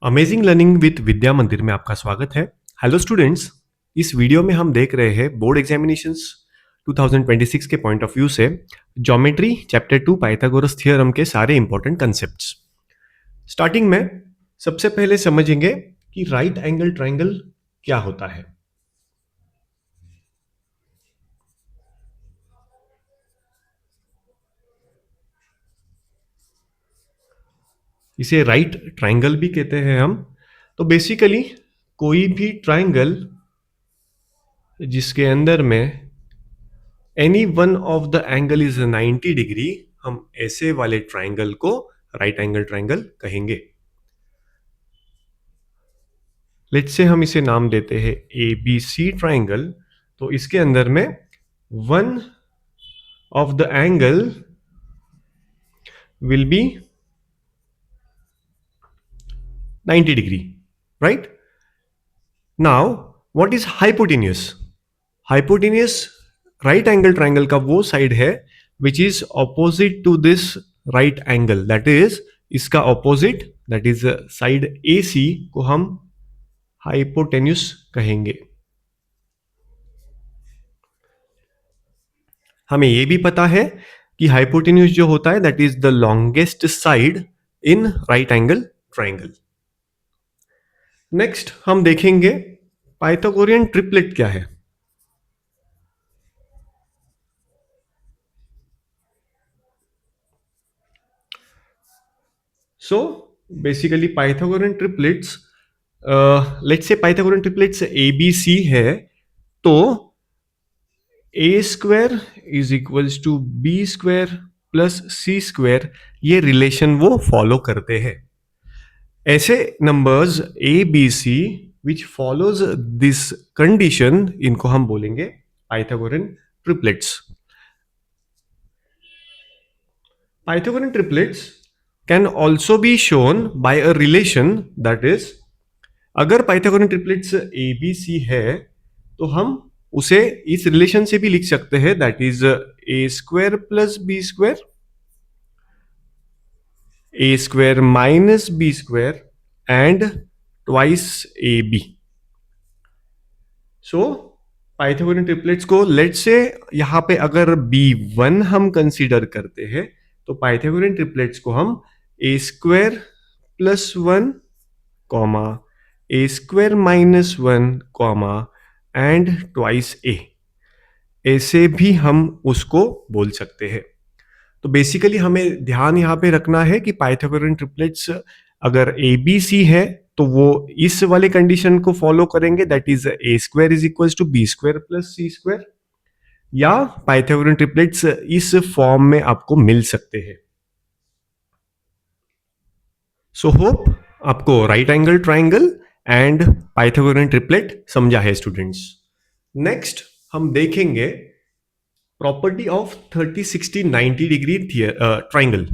Amazing learning with विद्या मंदिर में आपका स्वागत है। हेलो स्टूडेंट्स, इस वीडियो में हम देख रहे हैं बोर्ड एग्जामिनेशंस 2026 के पॉइंट ऑफ व्यू से ज्योमेट्री चैप्टर 2 पाइथागोरस थ्योरम के सारे इंपॉर्टेंट कंसेप्ट्स। स्टार्टिंग में सबसे पहले समझेंगे कि राइट एंगल ट्रायंगल क्या होता है। इसे राइट ट्रायंगल भी कहते हैं हम। तो बेसिकली कोई भी ट्रायंगल जिसके अंदर में any one of the angle is 90 degree, हम ऐसे वाले ट्रायंगल को राइट एंगल ट्रायंगल कहेंगे। लेट्स से हम इसे नाम देते हैं ए बी सी ट्रायंगल। तो इसके अंदर में one of the angle will be 90 degree, right? Now what is hypotenuse? Hypotenuse right angle triangle का वो साइड है which is opposite to this right angle, that is इसका ऑपोजिट, that is side A C को हम hypotenuse कहेंगे। हमें यह भी पता है कि हाइपोटेन्यूस जो होता है that is the longest side in right angle triangle. Next हम देखेंगे पाइथागोरियन ट्रिपलेट क्या है। So basically Pythagorean triplets, let's say Pythagorean triplets ABC है, तो a square is equals to B square plus C square, ये relation वो follow करते हैं। ऐसे numbers A B C which follows this condition, इनको हम बोलेंगे Pythagorean triplets. Pythagorean triplets can also be shown by a relation, that is अगर Pythagorean triplets A B C है तो हम उसे इस रिलेशन से भी लिख सकते हैं, that is a square plus b square, a square minus b square and twice a b. So Pythagorean triplets को लेट्स से यहां पे अगर B1 हम कंसीडर करते हैं तो पाइथागोरियन ट्रिपलेट्स को हम a square plus one comma a square minus one comma and twice a, ऐसे भी हम उसको बोल सकते हैं। तो बेसिकली हमें ध्यान यहां पे रखना है कि पाइथागोरियन ट्रिपलेट्स अगर ए बी सी है तो वो इस वाले कंडीशन को फॉलो करेंगे, that is a square is equal to B square plus C square, या पाइथागोरियन ट्रिपलेट्स इस फॉर्म में आपको मिल सकते हैं। सो होप आपको right angle triangle and Pythagorean triplet समझा है स्टूडेंट्स। नेक्स्ट हम देखेंगे property of 30 60 90 degree triangle.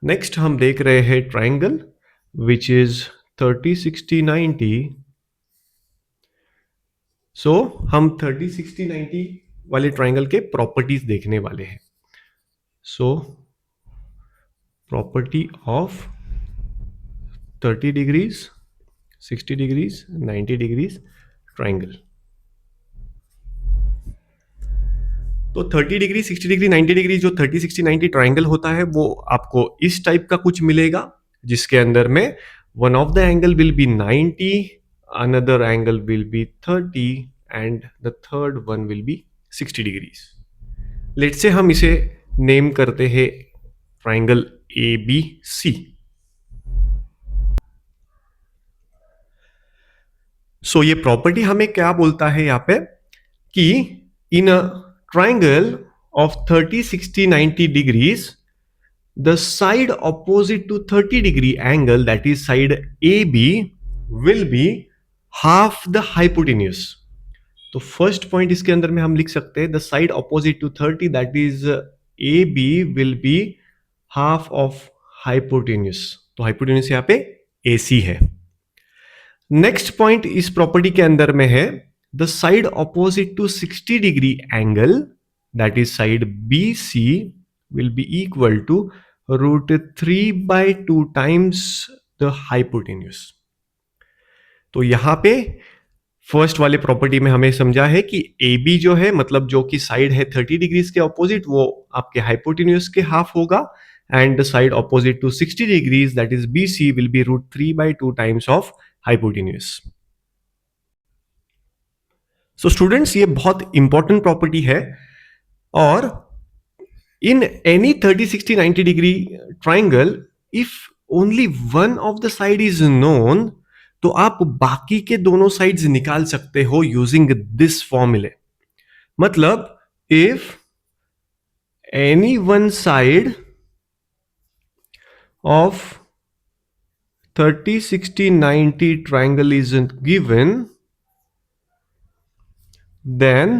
Next हम देख रहे हैं ट्रायंगल विच इज 30 60 90। सो हम 30 60 90 वाले ट्रायंगल के प्रॉपर्टीज देखने वाले हैं। सो property of 30 degrees 60 degrees 90 degrees triangle। तो 30 डिग्री 60 डिग्री 90 डिग्री जो 30 60 90 ट्रायंगल होता है वो आपको इस टाइप का कुछ मिलेगा, जिसके अंदर में one of the angle will be 90, another angle will B 30 and the third one will be 60 degrees. Let's say हम इसे नेम करते हैं ट्रायंगल ए बी सी। सो ये प्रॉपर्टी हमें क्या बोलता है यहां पे कि in a triangle of 30 60 90 degrees the side opposite to 30 degree angle, that is side A B, will be half the hypotenuse. तो फर्स्ट पॉइंट इसके अंदर में हम लिख सकते हैं the side opposite to 30, that is A B will be half of hypotenuse. तो hypotenuse यहां पे AC है। नेक्स्ट पॉइंट इस प्रॉपर्टी के अंदर में है the side opposite to 60 degree angle, that is side BC, will be equal to √3/2 times the hypotenuse. तो यहां पे फर्स्ट वाले प्रॉपर्टी में हमें समझा है कि ए बी जो है, मतलब जो कि साइड है 30 डिग्रीज के ऑपोजिट, वो आपके हाइपोटेन्यूज के हाफ होगा, and the side opposite to 60 degrees that is B C will be √3/2 times of hypotenuse. So students, ये बहुत इंपॉर्टेंट प्रॉपर्टी है, और in any 30, 60, 90 degree triangle, if only one of the side is known, तो आप बाकी के दोनों sides निकाल सकते हो यूजिंग दिस फॉर्मूले। मतलब if any one side of 30, 60, 90 triangle isn't given, then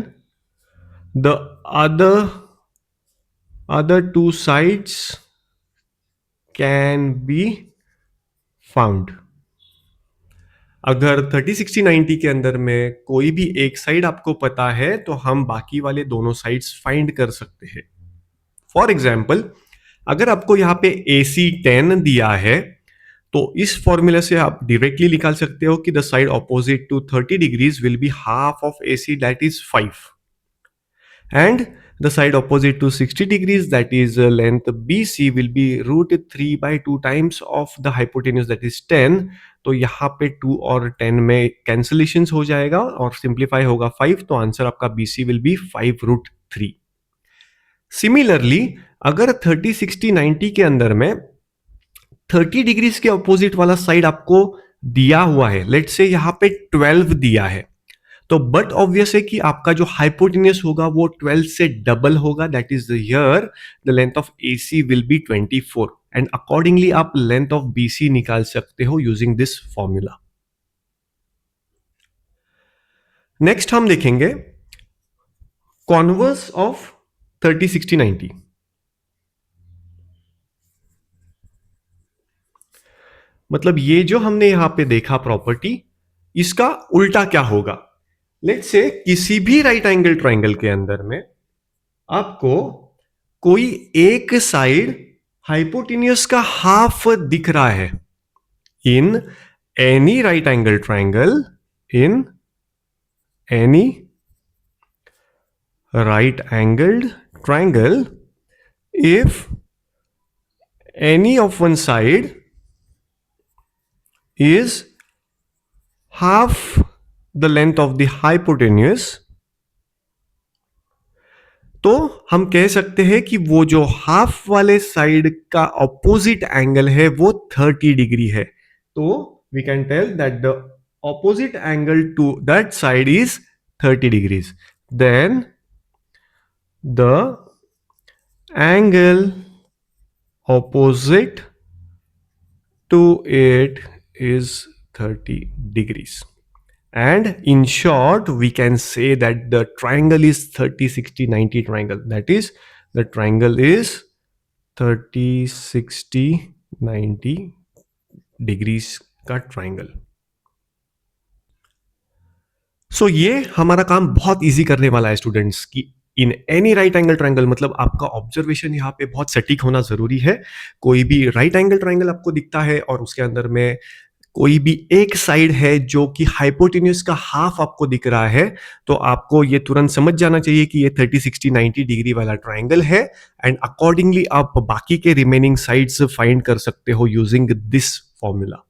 the other two sides can be found। अगर 30, 60, 90 के अंदर में कोई भी एक साइड आपको पता है, तो हम बाकी वाले दोनों साइड्स फाइंड कर सकते हैं। फॉर एग्जाम्पल, अगर आपको यहां पे AC10 दिया है, तो इस फॉर्मूला से आप डायरेक्टली निकाल सकते हो कि the side opposite to 30 degrees will be half of AC, that is 5, and the side opposite to 60 degrees, that is length BC, will be √3/2 times of the hypotenuse, that is 10। तो यहाँ पे 2 और 10 में cancellation हो जाएगा और simplify होगा 5, तो आंसर आपका BC विल बी 5√3। सिमिलरली, अगर 30, 60, 90 के अंदर में 30 डिग्रीज के अपोजिट वाला साइड आपको दिया हुआ है, लेट्स से यहां पे 12 दिया है, तो बट ऑब्वियस है कि आपका जो हाइपोटेन्यूस होगा वो 12 से डबल होगा, that is here the length of AC will be 24, and accordingly आप लेंथ ऑफ BC निकाल सकते हो यूजिंग दिस फॉर्मूला। नेक्स्ट हम देखेंगे कॉन्वर्स ऑफ 30, 60, 90। मतलब ये जो हमने यहां पे देखा प्रॉपर्टी, इसका उल्टा क्या होगा। लेट्स से किसी भी राइट एंगल ट्राइंगल के अंदर में आपको कोई एक साइड हाइपोटेन्यूस का हाफ दिख रहा है, in any right angle triangle, in any right angled triangle, if any of one side is half the length of the hypotenuse, तो हम कह सकते हैं कि वो जो हाफ वाले साइड का ऑपोजिट एंगल है वो 30 डिग्री है। तो we can tell that the opposite angle to that side is 30 degrees. Then the angle opposite to it is 30 degrees, and in short we can say that the triangle is 30, 60, 90 triangle, that is the triangle is 30, 60, 90 degrees का triangle। सो ये हमारा काम बहुत easy करने वाला है students की in any right angle triangle, मतलब आपका ऑब्जर्वेशन यहाँ पे बहुत सटीक होना जरूरी है। कोई भी राइट एंगल ट्राइंगल आपको दिखता है और उसके अंदर में कोई भी एक साइड है जो कि हाइपोटेन्यूस का हाफ आपको दिख रहा है, तो आपको ये तुरंत समझ जाना चाहिए कि ये 30, 60, 90 डिग्री वाला ट्राइंगल है, एंड अकॉर्डिंगली आप बाकी के रिमेनिंग साइड्स फाइंड कर सकते हो यूजिंग दिस फॉर्मूला।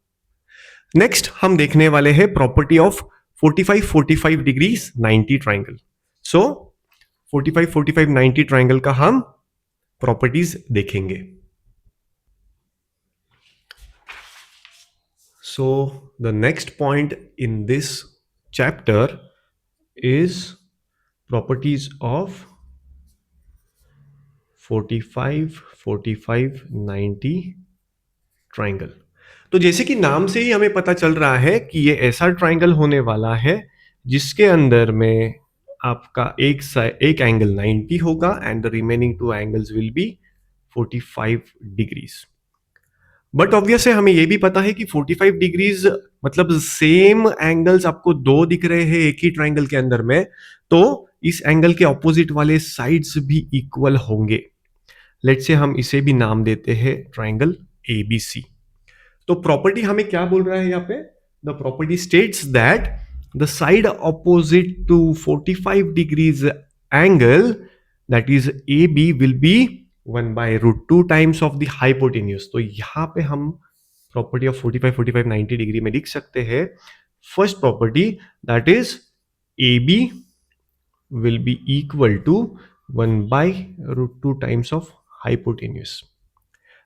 नेक्स्ट हम देखने वाले हैं property of 45, 45 degrees 90 triangle. So 45, 45, 90 triangle का हम प्रॉपर्टीज देखेंगे। So the next point in this chapter is properties of 45, 45, 90 triangle। तो जैसे कि नाम से ही हमें पता चल रहा है कि ये ऐसा ट्राइंगल होने वाला है जिसके अंदर में आपका एक एंगल 90 होगा and the remaining two angles will be 45 degrees. But obvious है हमें यह भी पता है कि 45 डिग्रीज मतलब सेम एंगल्स आपको दो दिख रहे हैं एक ही ट्राइंगल के अंदर में, तो इस एंगल के ऑपोजिट वाले साइड्स भी इक्वल होंगे। लेट्स से हम इसे भी नाम देते हैं ट्राइंगल एबीसी। तो प्रॉपर्टी हमें क्या बोल रहा है यहाँ पे? The property states that the side opposite to 45 degrees angle, that is A B, will be 1/√2 times of the hypotenuse. तो यहां पे हम प्रॉपर्टी ऑफ 45 45 90 डिग्री में लिख सकते हैं first property, that is A B will be equal to 1/√2 times of hypotenuse.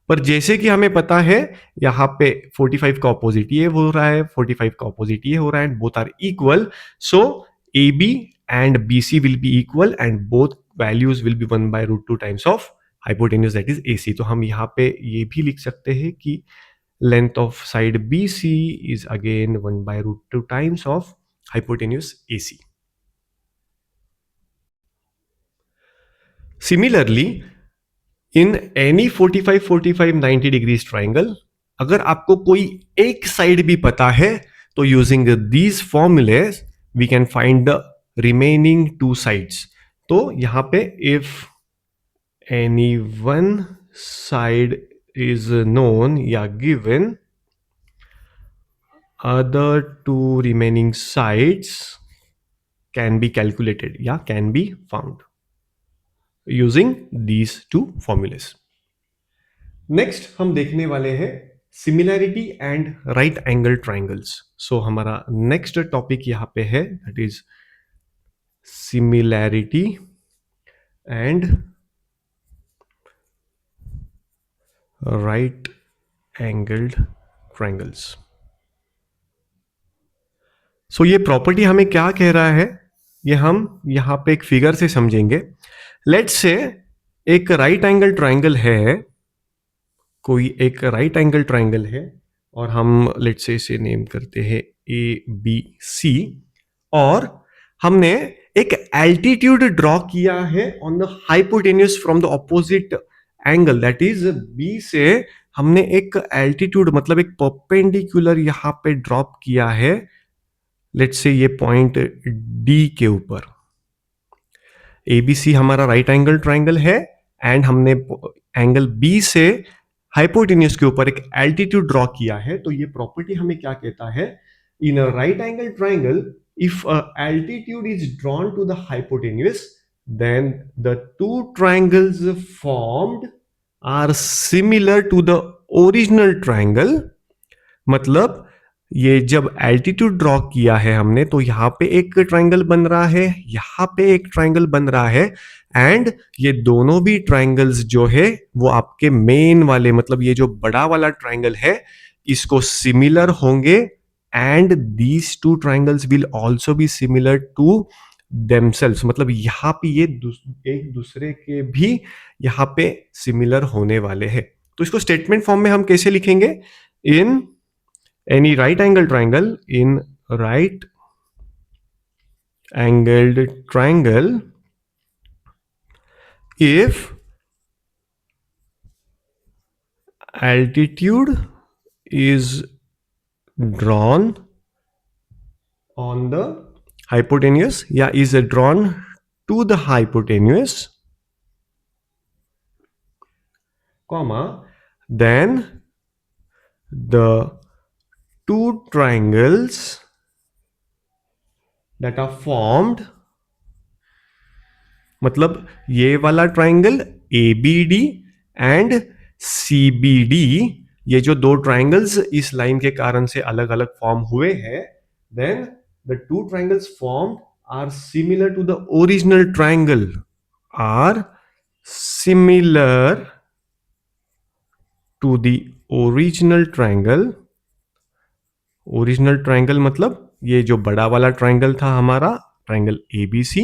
पर जैसे कि हमें पता है यहाँ पे 45 का ऑपोजिट ये हो रहा है, 45 का ऑपोजिट ये हो रहा है, and both are equal, so A B and B C will be equal and both values will be 1/√2 times of hypotenuse, that is A C. तो हम यहाँ पे ये भी लिख सकते हैं कि length of side B C is again 1/√2 times of hypotenuse A C. Similarly in any 45 45 90 degrees triangle, अगर आपको कोई एक साइड भी पता है तो using these formulas we can find the remaining two sides. तो यहां पे if any one side is known या given, other two remaining sides can be calculated या can be found using these two formulas. Next हम देखने वाले हैं similarity and right angle triangles. So हमारा नेक्स्ट टॉपिक यहां पे है, that is similarity and right angled triangles. So ये प्रॉपर्टी हमें क्या कह रहा है, ये हम यहां पे एक फिगर से समझेंगे। लेट्स से एक राइट एंगल ट्राइंगल है, कोई एक राइट एंगल ट्राइंगल है, और हम लेट्स से इसे नेम करते हैं ए बी सी, और हमने एक एल्टीट्यूड ड्रॉ किया है on the hypotenuse from the opposite angle, that is B से हमने एक एल्टीट्यूड मतलब एक परपेंडिकुलर यहां पे ड्रॉप किया है, लेट्स से ये पॉइंट डी के ऊपर। एबीसी हमारा राइट एंगल ट्राइंगल है एंड हमने एंगल बी से हाइपोटेन्यूज के ऊपर एक एल्टीट्यूड ड्रॉ किया है। तो ये प्रॉपर्टी हमें क्या कहता है, in a right angle triangle if altitude is drawn to the hypotenuse then the two triangles formed are similar to the original triangle. मतलब ये जब एल्टीट्यूड ड्रॉ किया है हमने, तो यहां पे एक ट्राइंगल बन रहा है, यहां पे एक ट्राइंगल बन रहा है, एंड ये दोनों भी ट्राइंगल्स जो है वो आपके मेन वाले मतलब ये जो बड़ा वाला ट्राइंगल है इसको सिमिलर होंगे, and these two triangles will also be similar to themselves. मतलब यहां पे ये एक दूसरे के भी यहां पे सिमिलर होने वाले हैं। तो इसको स्टेटमेंट फॉर्म में हम कैसे लिखेंगे, इन any right angle triangle, in right angled triangle, if altitude is drawn on the hypotenuse या is drawn to the hypotenuse, comma, then the two triangles that are formed, मतलब ये वाला ट्राइंगल ABD एंड CBD, ये जो दो triangles इस line के कारण से अलग अलग फॉर्म हुए हैं, then the two triangles formed are similar to the original triangle, are similar to the original triangle. Original triangle मतलब ये जो बड़ा वाला ट्राइंगल था हमारा triangle ABC,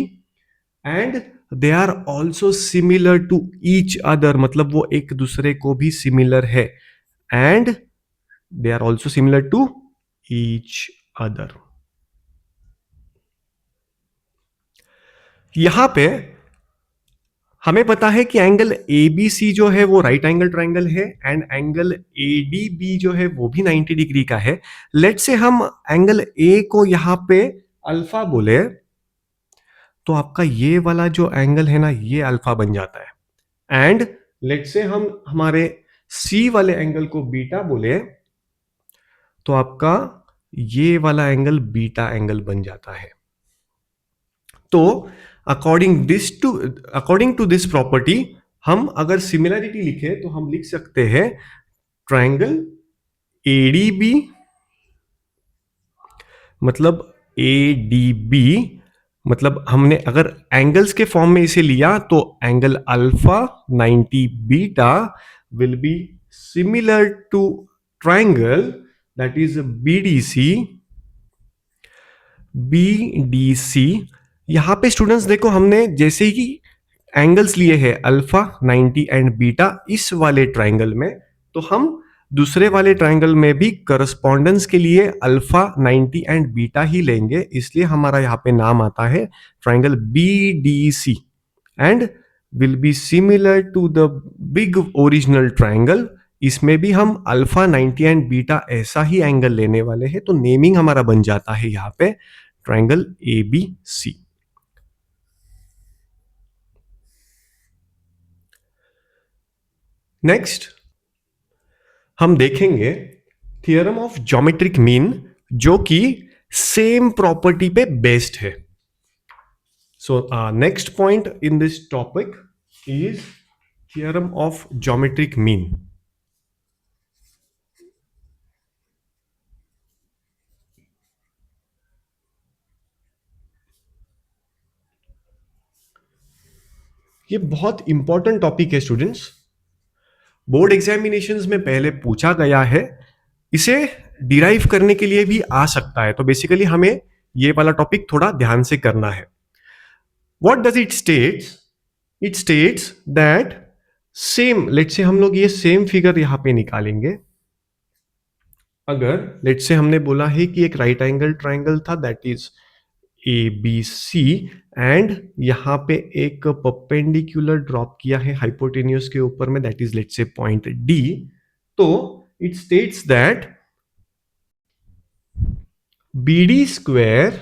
and they are also similar to each other, मतलब वो एक दूसरे को भी सिमिलर है, and they are also similar to each other. यहां पे हमें पता है कि एंगल ABC जो है वो राइट एंगल ट्राइंगल है, एंड एंगल ADB जो है वो भी 90 डिग्री का है। लेट्स से हम एंगल A को यहां पे अल्फा बोले, तो आपका ये वाला जो एंगल है ना ये अल्फा बन जाता है, एंड लेट्स से हम हमारे सी वाले एंगल को बीटा बोले, तो आपका ये वाला एंगल बीटा एंगल बन जाता है। तो अकॉर्डिंग टू दिस प्रॉपर्टी, हम अगर सिमिलरिटी लिखे तो हम लिख सकते हैं ट्राइंगल एडीबी, मतलब एडीबी, मतलब हमने अगर एंगल्स के फॉर्म में इसे लिया तो angle alpha 90 beta will be similar to triangle that is BDC. BDC, यहां पे स्टूडेंट्स देखो, हमने जैसे ही एंगल्स लिए हैं अल्फा 90 एंड बीटा इस वाले ट्राइंगल में, तो हम दूसरे वाले ट्राइंगल में भी करस्पॉन्डेंस के लिए अल्फा 90 एंड बीटा ही लेंगे, इसलिए हमारा यहाँ पे नाम आता है triangle BDC and will be similar to the big original triangle. इसमें भी हम अल्फा 90 एंड बीटा ऐसा ही एंगल लेने वाले हैं, तो नेमिंग हमारा बन जाता है यहाँ पे triangle A B C. Next हम देखेंगे थियरम ऑफ ज्योमेट्रिक मीन, जो कि सेम प्रॉपर्टी पे बेस्ड है। So next point in this topic is theorem of geometric mean. ये बहुत इंपॉर्टेंट टॉपिक है स्टूडेंट्स, बोर्ड एग्जामिनेशंस में पहले पूछा गया है, इसे डिराइव करने के लिए भी आ सकता है, तो बेसिकली हमें ये वाला टॉपिक थोड़ा ध्यान से करना है। What does it states? It states that same, let's say हम लोग ये सेम फिगर यहां पे निकालेंगे। अगर लेट्स से हमने बोला है कि एक राइट एंगल ट्राइंगल था that is A B C, and यहां पे एक परपेंडिकुलर ड्रॉप किया है हाइपोटेन्यूस के ऊपर में that is let's say point D, तो it states that B D square,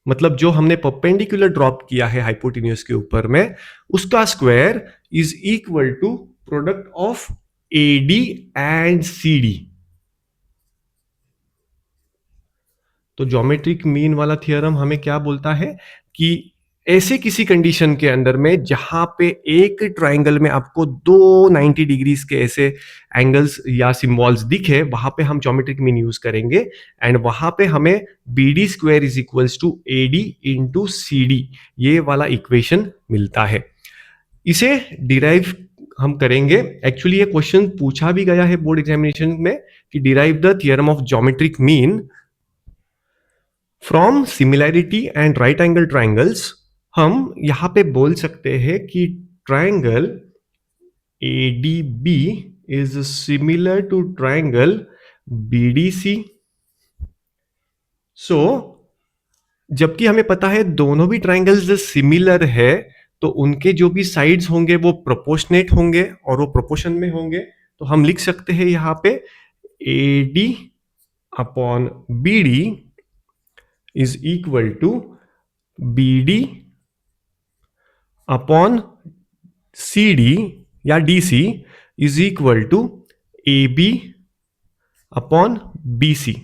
मतलब जो हमने परपेंडिकुलर ड्रॉप किया है हाइपोटेन्यूस के ऊपर में, उसका square is equal to product of A D and C D. तो ज्योमेट्रिक मीन वाला थियरम हमें क्या बोलता है कि ऐसे किसी कंडीशन के अंदर में जहां पे एक ट्राइंगल में आपको दो 90 डिग्रीज के ऐसे एंगल्स या सिंबल्स दिखे, वहां पे हम ज्योमेट्रिक मीन यूज करेंगे एंड वहां पे हमें B D square is equals to A D into C D, ये वाला इक्वेशन मिलता है। इसे डिराइव हम करेंगे, एक्चुअली ये क्वेश्चन पूछा भी गया है बोर्ड एग्जामिनेशन में कि derive the theorem of geometric mean from similarity and right angle triangles. हम यहां पे बोल सकते हैं कि triangle A D B is similar to triangle B D C. So जबकि हमें पता है दोनों भी ट्राइंगल्स सिमिलर है, तो उनके जो भी साइड्स होंगे वो प्रोपोर्शनेट होंगे और वो प्रोपोर्शन में होंगे, तो हम लिख सकते हैं यहां पे A D upon B D is equal to B D upon C D या D C is equal to A B upon B C.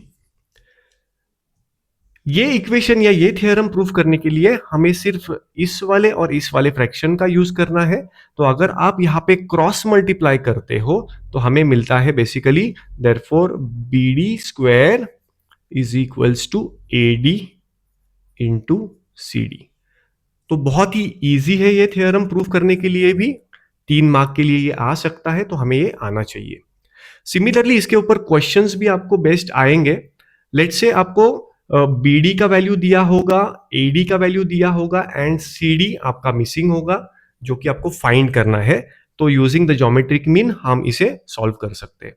ये इक्वेशन या ये थियरम प्रूफ करने के लिए हमें सिर्फ इस वाले और इस वाले फ्रैक्शन का यूज करना है। तो अगर आप यहां पे क्रॉस मल्टीप्लाई करते हो तो हमें मिलता है basically therefore B D square is equals to A D into C D. तो बहुत ही इजी है ये थ्योरम प्रूफ करने के लिए भी, 3 मार्क के लिए ये आ सकता है, तो हमें ये आना चाहिए। सिमिलरली इसके ऊपर क्वेश्चंस भी आपको बेस्ट आएंगे। लेट्स से आपको बी डी का वैल्यू दिया होगा, ए डी का वैल्यू दिया होगा एंड सी डी आपका मिसिंग होगा, जो कि आपको फाइंड करना है। तो यूजिंग द ज्योमेट्रिक मीन हम इसे सॉल्व कर सकते हैं।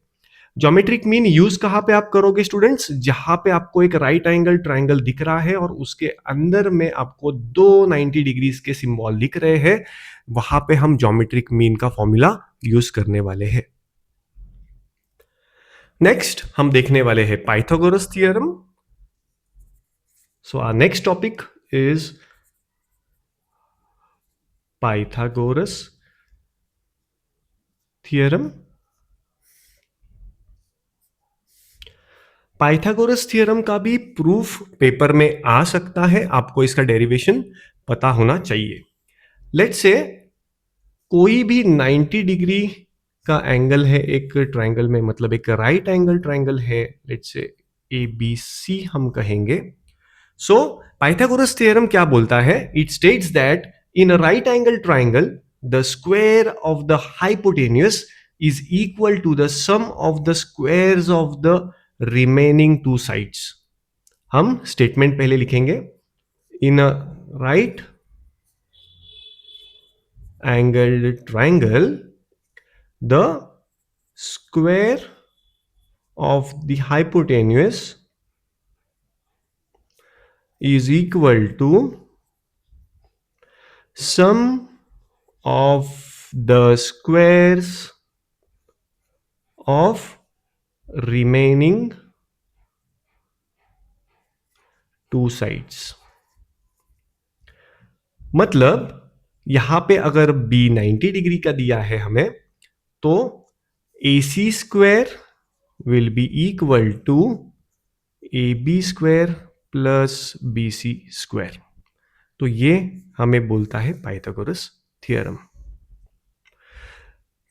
ज्योमेट्रिक मीन यूज कहां पे आप करोगे स्टूडेंट्स? जहां पे आपको एक राइट एंगल ट्राइंगल दिख रहा है और उसके अंदर में आपको दो 90 डिग्रीज के सिंबल दिख रहे हैं, वहां पे हम ज्योमेट्रिक मीन का फॉर्मूला यूज करने वाले हैं। नेक्स्ट हम देखने वाले हैं Pythagoras theorem. So our next topic is Pythagoras theorem. Pythagoras theorem का भी प्रूफ पेपर में आ सकता है, आपको इसका डेरिवेशन पता होना चाहिए। लेट्स से कोई भी 90 डिग्री का एंगल है एक ट्रायंगल में, मतलब एक राइट एंगल ट्रायंगल है, लेट्स से ए बी सी हम कहेंगे। सो पाइथागोरस थ्योरम क्या बोलता है? It states that in a right angle triangle the square of the hypotenuse is equal to the sum of the squares of the remaining two sides. हम statement पहले लिखेंगे। In a right angled triangle, the square of the hypotenuse is equal to sum of the squares of remaining two sides। मतलब यहां पे अगर b 90 degree का दिया है हमें, तो AC square will be equal to AB square plus BC square. तो ये हमें बोलता है Pythagoras theorem.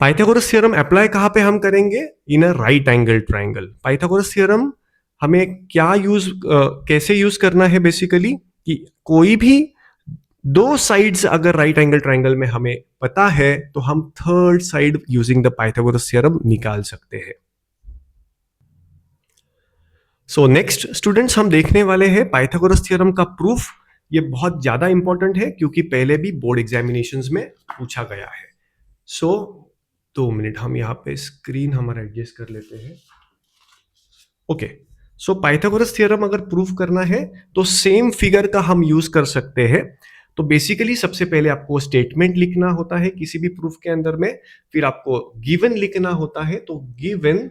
Pythagoras theorem apply कहां पे हम करेंगे? In a right angle triangle. Pythagoras theorem हमें क्या कैसे यूज करना है? बेसिकली कि कोई भी दो साइड्स अगर राइट एंगल ट्रायंगल में हमें पता है, तो हम third side using the Pythagoras theorem निकाल सकते हैं। सो नेक्स्ट स्टूडेंट्स, हम देखने वाले हैं पाइथागोरस थ्योरम का प्रूफ। ये बहुत ज्यादा इंपॉर्टेंट है क्योंकि पहले भी बोर्ड एग्जामिनेशंस में पूछा गया है। सो 2 मिनट, हम यहाँ पे स्क्रीन हमारा एडजस्ट कर लेते हैं। ओके, सो पाइथागोरस थ्योरम अगर प्रूफ करना है तो सेम फिगर का हम यूज कर सकते हैं। तो बेसिकली सबसे पहले आपको स्टेटमेंट लिखना होता है किसी भी प्रूफ के अंदर में, फिर आपको गिवन लिखना होता है। तो गिवन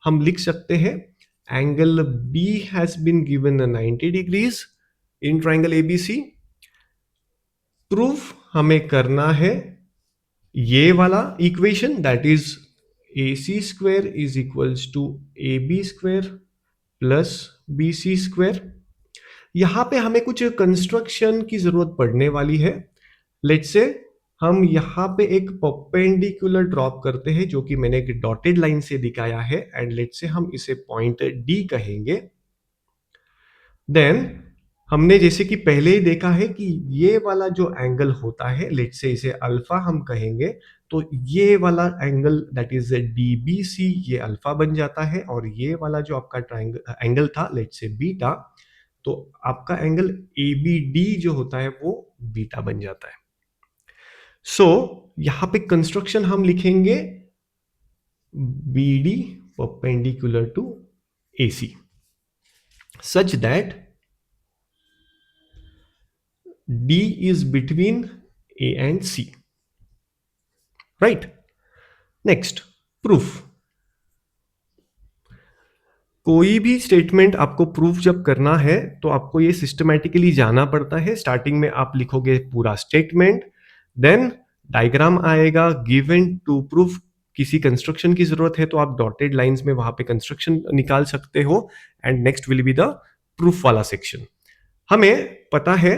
हम लिख सकते हैं angle B has been given 90 degrees in triangle ABC। Proof हमें करना है ये वाला equation, that is AC square is equals to AB square plus BC square. यहां पे हमें कुछ कंस्ट्रक्शन की जरूरत पड़ने वाली है। लेट्स से हम यहां पे एक परपेंडिकुलर ड्रॉप करते हैं, जो कि मैंने एक डॉटेड लाइन से दिखाया है, एंड लेट्स से हम इसे पॉइंट D कहेंगे। देन हमने जैसे कि पहले ही देखा है कि ये वाला जो एंगल होता है, लेट्स से इसे अल्फा हम कहेंगे, तो ये वाला एंगल दैट इज DBC ये अल्फा बन जाता है, और ये वाला जो आपका ट्रायंगल एंगल था लेट्स से बीटा, तो आपका एंगल ABD जो होता है वो बीटा बन जाता है। सो यहां पे कंस्ट्रक्शन हम लिखेंगे BD perpendicular to AC such that D is between A and C. Right? Next, proof. कोई भी स्टेटमेंट आपको प्रूफ जब करना है तो आपको ये सिस्टमैटिकली जाना पड़ता है। स्टार्टिंग में आप लिखोगे पूरा स्टेटमेंट, देन डायग्राम आएगा गिवन टू प्रूफ। किसी कंस्ट्रक्शन की जरूरत है तो आप डॉटेड लाइंस में वहां पे कंस्ट्रक्शन निकाल सकते हो, and next will be the proof वाला सेक्शन। हमें पता है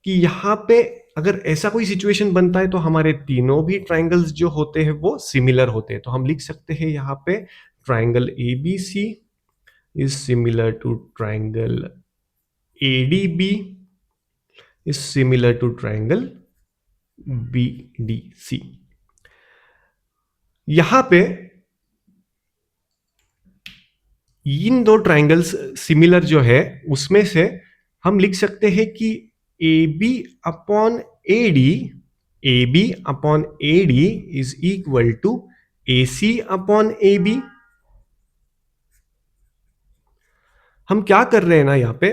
कि यहां पे अगर ऐसा कोई सिचुएशन बनता है तो हमारे तीनों भी ट्रायंगल्स जो होते हैं वो सिमिलर होते हैं। तो हम लिख सकते हैं यहां पे triangle ABC is similar to triangle ADB is similar to triangle BDC। यहां पे इन दो ट्रायंगल्स सिमिलर जो है उसमें से हम लिख सकते हैं कि AB upon AD is equal to AC upon AB। हम क्या कर रहे हैं ना, यहां पे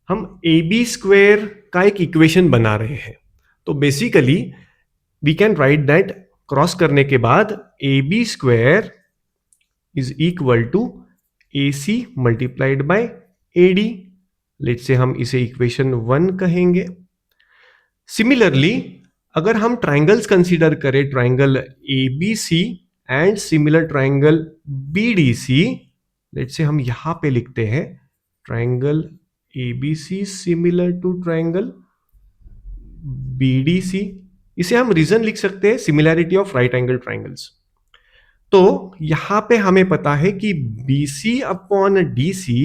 हम AB स्क्वायर का एक इक्वेशन बना रहे हैं। तो basically we can write that cross करने के बाद AB square is equal to AC multiplied by AD। Let's say हम इसे इक्वेशन 1 कहेंगे। सिमिलरली अगर हम ट्राइंगल्स कंसीडर करें, triangle ABC and similar triangle BDC, let's say हम यहां पे लिखते हैं triangle ABC similar to triangle BDC, इसे हम रीजन लिख सकते हैं similarity of right angle triangles. तो यहां पे हमें पता है कि BC upon DC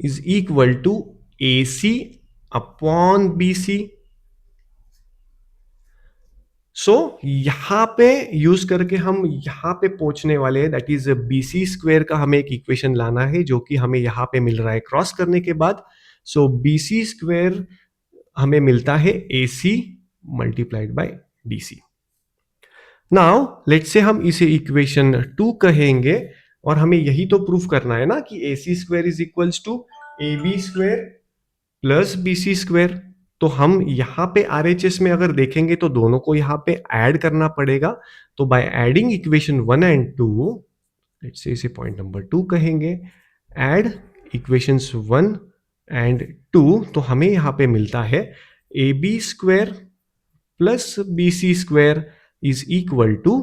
is equal to AC upon BC. So यहां पे यूज करके हम यहां पे पहुंचने वाले हैं, दैट इज बीसी स्क्वायर का हमें एक इक्वेशन लाना है जो कि हमें यहां पे मिल रहा है क्रॉस करने के बाद। सो बीसी स्क्वायर हमें मिलता है AC multiplied by DC. Now let's say हम इसे इक्वेशन 2 कहेंगे और हमें यही तो प्रूफ करना है ना कि A C square is equals to A B square plus B C square. तो हम यहाँ पे RHS में अगर देखेंगे तो दोनों को यहाँ पे ऐड करना पड़ेगा। तो by adding equation 1 and 2, let's say इसे पॉइंट नंबर 2 कहेंगे, ऐड इक्वेशंस 1 एंड 2, तो हमें यहाँ पे मिलता है A B square plus B C square is equal to,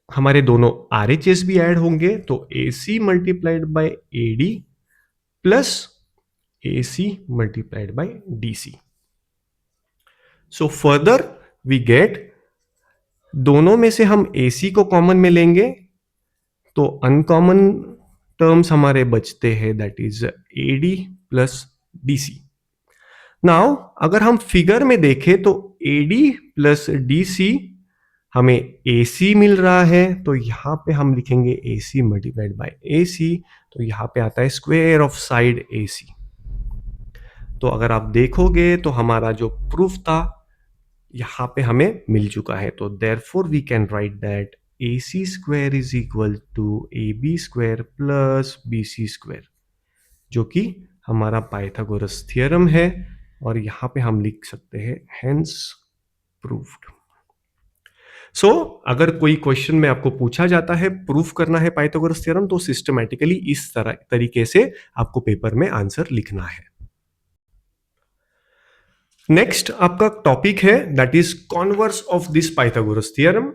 हमारे दोनों RHS भी ऐड होंगे तो AC multiplied by AD plus AC multiplied by DC। So further we get, दोनों में से हम AC को कॉमन में लेंगे तो अनकॉमन टर्म्स हमारे बचते हैं, that is AD plus DC। Now अगर हम फिगर में देखें तो AD प्लस DC हमें AC मिल रहा है, तो यहां पे हम लिखेंगे AC मल्टीप्लाइड बाय AC, तो यहां पे आता है स्क्वायर ऑफ साइड AC। तो अगर आप देखोगे तो हमारा जो प्रूफ था यहां पे हमें मिल चुका है। तो therefore we can write that AC square is equal to AB square plus BC square, जो कि हमारा पाइथागोरस थ्योरम है, और यहां पे हम लिख सकते हैं हेंस प्रूव्ड। सो अगर कोई क्वेश्चन में आपको पूछा जाता है प्रूफ करना है पाइथागोरस थ्योरम, तो सिस्टमैटिकली इस तरीके से आपको पेपर में आंसर लिखना है। नेक्स्ट आपका टॉपिक है that is converse of this Pythagoras theorem.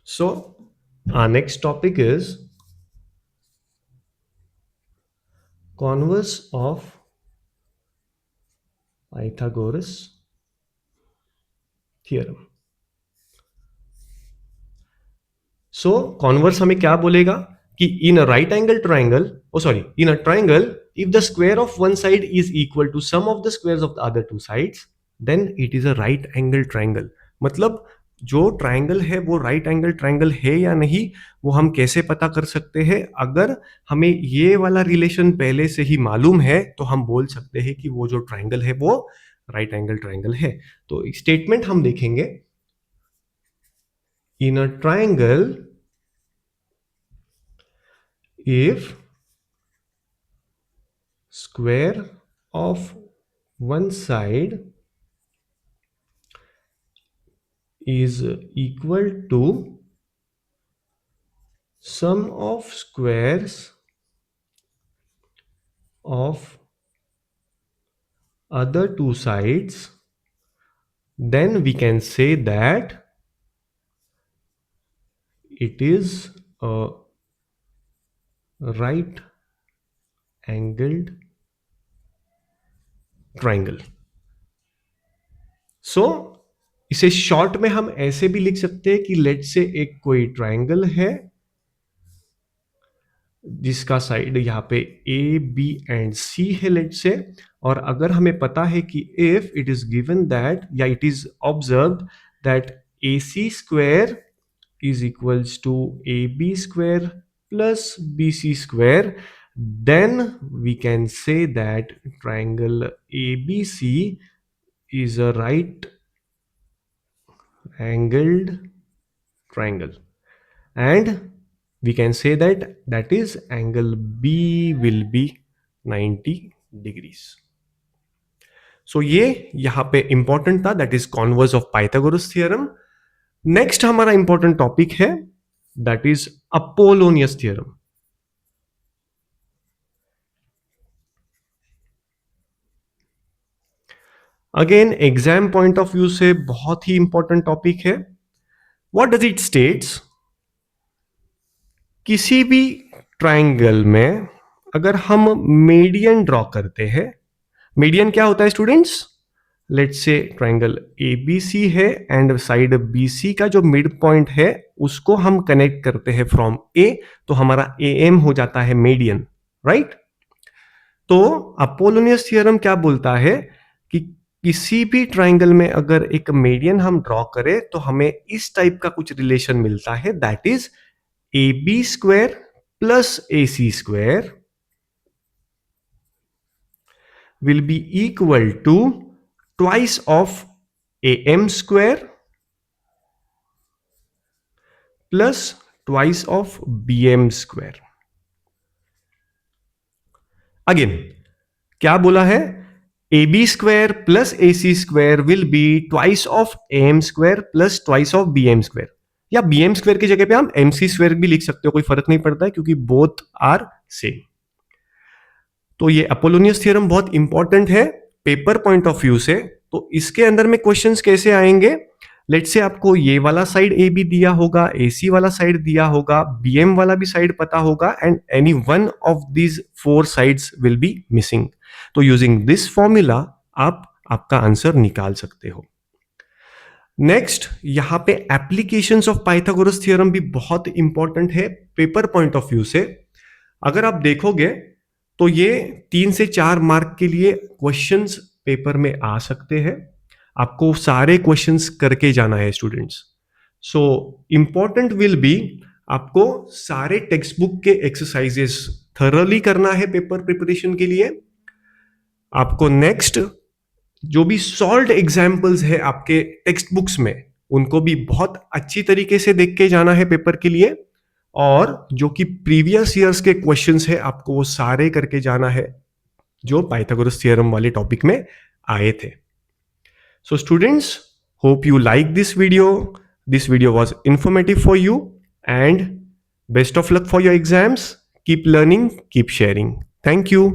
So our next topic is converse of Pythagoras theorem। So converse हमें क्या बोलेगा कि in a right angle triangle, oh sorry, in a triangle if the square of one side is equal to sum of the squares of the other two sides then it is a right angle triangle. मतलब जो triangle है वो right angle triangle है या नहीं, वो हम कैसे पता कर सकते हैं? अगर हमें ये वाला रिलेशन पहले से ही मालूम है तो हम बोल सकते हैं कि वो जो ट्राइंगल है वो राइट एंगल ट्राइंगल है। तो स्टेटमेंट हम देखेंगे, in a triangle if square of one side is equal to sum of squares of other two sides, then we can say that it is a right angled triangle। सो इसे short में हम ऐसे भी लिख सकते हैं कि लेट से एक कोई ट्राइंगल है जिसका साइड यहाँ पे ए बी एंड सी है लेट से, और अगर हमें पता है कि if it is given that या it is observed that A C square is equals to A B square plus B C square, then we can say that triangle ABC is a right angled triangle, and we can say that that is angle B will be 90 degrees। सो ये यहां पे important था, that is converse of Pythagoras theorem. Next हमारा important topic है that is Apollonius theorem. Again exam point of view से बहुत ही important topic है. What does it states? किसी भी ट्राइंगल में अगर हम मीडियन ड्रॉ करते हैं, मीडियन क्या होता है students? Let's say triangle ABC है एंड साइड बीसी का जो मिड पॉइंट है उसको हम कनेक्ट करते हैं फ्रॉम ए, तो हमारा एएम हो जाता है मीडियन, राइट? तो अपोलोनियस थ्योरम क्या बोलता है कि किसी भी ट्राइंगल में अगर एक मीडियन हम ड्रॉ करें तो हमें इस टाइप का कुछ रिलेशन मिलता है, that is AB square plus AC square will be equal to twice of AM square plus twice of BM square. Again, क्या बोला है? AB square plus AC square will be twice of AM square plus twice of BM square. या BM square की जगह पे हम MC square भी लिख सकते हो, कोई फर्क नहीं पड़ता है क्योंकि बोथ आर सेम. तो ये अपोलोनियस थ्योरम बहुत इंपॉर्टेंट है पेपर पॉइंट ऑफ व्यू से. तो इसके अंदर में क्वेश्चंस कैसे आएंगे? लेट से आपको ये वाला साइड ए बी दिया होगा, एसी वाला साइड दिया होगा, बीएम वाला भी साइड पता होगा and any one of these 4 sides will be missing. तो यूजिंग दिस फॉर्मूला आप आपका आंसर निकाल सकते हो. नेक्स्ट, यहां पे एप्लीकेशंस ऑफ पाइथागोरस थ्योरम भी बहुत इंपॉर्टेंट है पेपर पॉइंट ऑफ व्यू से. अगर आप देखोगे तो ये 3 से 4 मार्क के लिए क्वेश्चंस पेपर में आ सकते हैं. आपको सारे क्वेश्चंस करके जाना है students. So important will be आपको सारे टेक्स्ट बुक के एक्सरसाइजेस थरली करना है पेपर प्रिपरेशन के लिए. आपको नेक्स्ट जो भी सॉल्व्ड एग्जाम्पल्स है आपके टेक्स्ट बुक्स में उनको भी बहुत अच्छी तरीके से देख के जाना है पेपर के लिए. और जो कि प्रीवियस ईयर्स के क्वेश्चंस है आपको वो सारे करके जाना है जो पाइथागोरस थ्योरम वाले टॉपिक में आए थे. So students, hope you like this video. This video was informative for you and best of luck for your exams. Keep learning, keep sharing. Thank you.